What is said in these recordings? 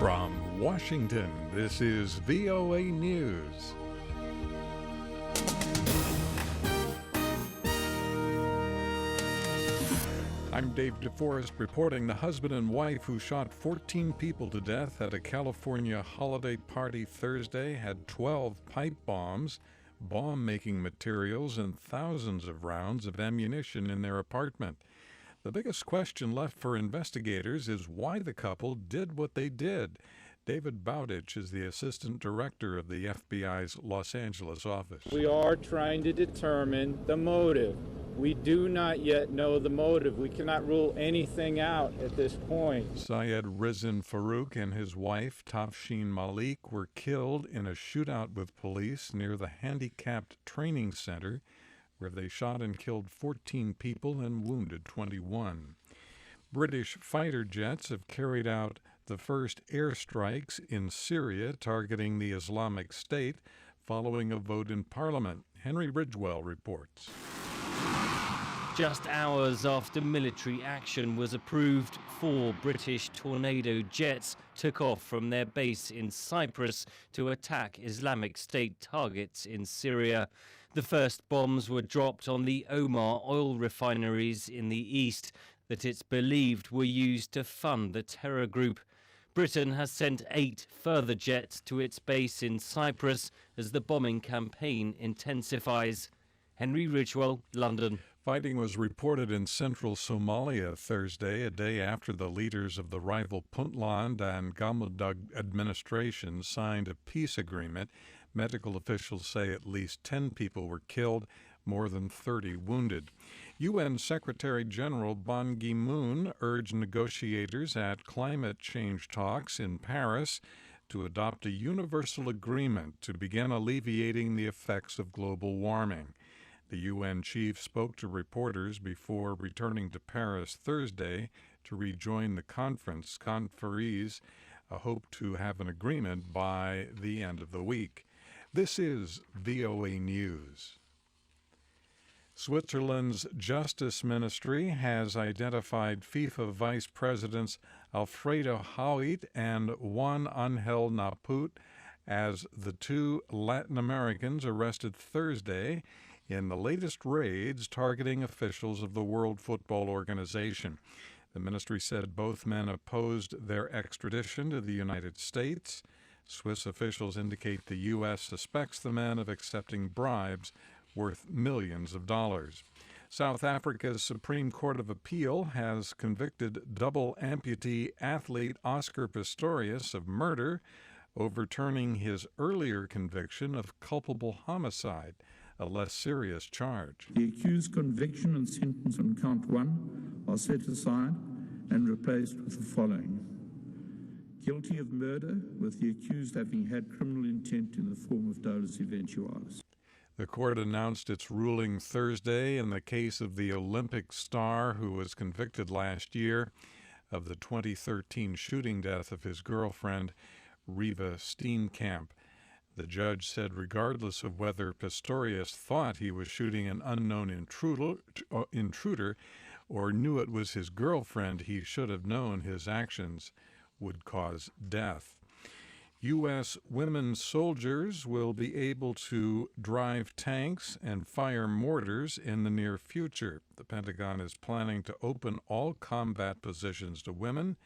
From Washington, this is VOA News. I'm Dave DeForest reporting the husband and wife who shot 14 people to death at a California holiday party Thursday had 12 pipe bombs, bomb-making materials, and thousands of rounds of ammunition in their apartment. The biggest question left for investigators is why the couple did what they did. David Bowdich is the assistant director of the FBI's Los Angeles office. We are trying to determine the motive. We do not yet know the motive. We cannot rule anything out at this point. Syed Rizwan Farook and his wife, Tashfeen Malik, were killed in a shootout with police near the handicapped training center, where they shot and killed 14 people and wounded 21. British fighter jets have carried out the first airstrikes in Syria targeting the Islamic State following a vote in Parliament. Henry Ridgwell reports. Just hours after military action was approved, 4 British Tornado jets took off from their base in Cyprus to attack Islamic State targets in Syria. The first bombs were dropped on the Omar oil refineries in the east that it's believed were used to fund the terror group. Britain has sent 8 further jets to its base in Cyprus as the bombing campaign intensifies. Henry Ridgwell, London. Fighting was reported in central Somalia Thursday, a day after the leaders of the rival Puntland and Galmudug administrations signed a peace agreement. Medical officials say at least 10 people were killed, more than 30 wounded. UN Secretary General Ban Ki-moon urged negotiators at climate change talks in Paris to adopt a universal agreement to begin alleviating the effects of global warming. The UN chief spoke to reporters before returning to Paris Thursday to rejoin the conferees, hope to have an agreement by the end of the week. This is VOA News. Switzerland's Justice Ministry has identified FIFA Vice Presidents Alfredo Hauit and Juan Angel Naput as the 2 Latin Americans arrested Thursday in the latest raids targeting officials of the World Football Organization. The ministry said both men opposed their extradition to the United States. Swiss officials indicate the U.S. suspects the men of accepting bribes worth millions of dollars. South Africa's Supreme Court of Appeal has convicted double amputee athlete Oscar Pistorius of murder, overturning his earlier conviction of culpable homicide, a less serious charge. The accused's conviction and sentence on count 1 are set aside and replaced with the following. Guilty of murder, with the accused having had criminal intent in the form of dolus eventualis. The court announced its ruling Thursday in the case of the Olympic star who was convicted last year of the 2013 shooting death of his girlfriend, Riva Steenkamp. The judge said regardless of whether Pistorius thought he was shooting an unknown intruder or knew it was his girlfriend, he should have known his actions would cause death. U.S. women soldiers will be able to drive tanks and fire mortars in the near future. The Pentagon is planning to open all combat positions to women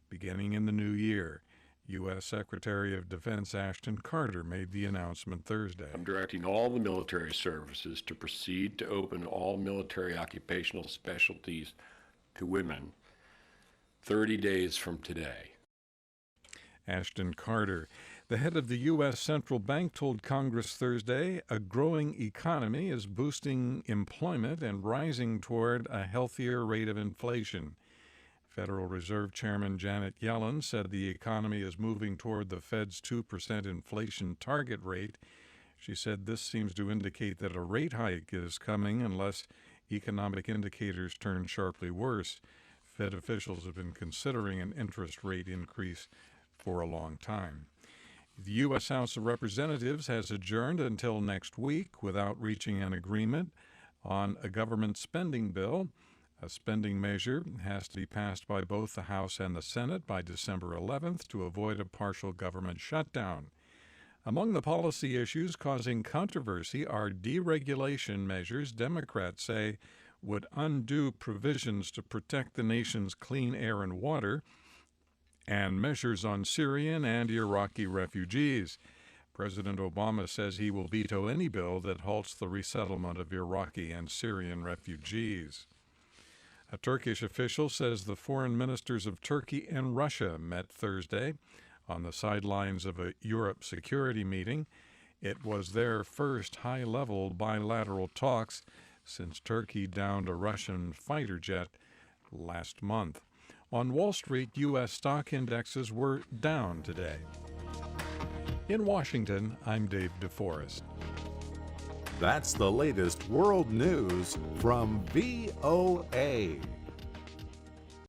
beginning in the new year. U.S. Secretary of Defense Ashton Carter made the announcement Thursday. I'm directing all the military services to proceed to open all military occupational specialties to women 30 days from today. Ashton Carter. The head of the U.S. Central Bank told Congress Thursday a growing economy is boosting employment and rising toward a healthier rate of inflation. Federal Reserve Chairman Janet Yellen said the economy is moving toward the Fed's 2% inflation target rate. She said this seems to indicate that a rate hike is coming unless economic indicators turn sharply worse. Fed officials have been considering an interest rate increase for a long time. The U.S. House of Representatives has adjourned until next week without reaching an agreement on a government spending bill. A spending measure has to be passed by both the House and the Senate by December 11th to avoid a partial government shutdown. Among the policy issues causing controversy are deregulation measures Democrats say would undo provisions to protect the nation's clean air and water, and measures on Syrian and Iraqi refugees. President Obama says he will veto any bill that halts the resettlement of Iraqi and Syrian refugees. A Turkish official says the foreign ministers of Turkey and Russia met Thursday on the sidelines of a Europe security meeting. It was their first high-level bilateral talks since Turkey downed a Russian fighter jet last month. On Wall Street, U.S. stock indexes were down today. In Washington, I'm Dave DeForest. That's the latest world news from VOA.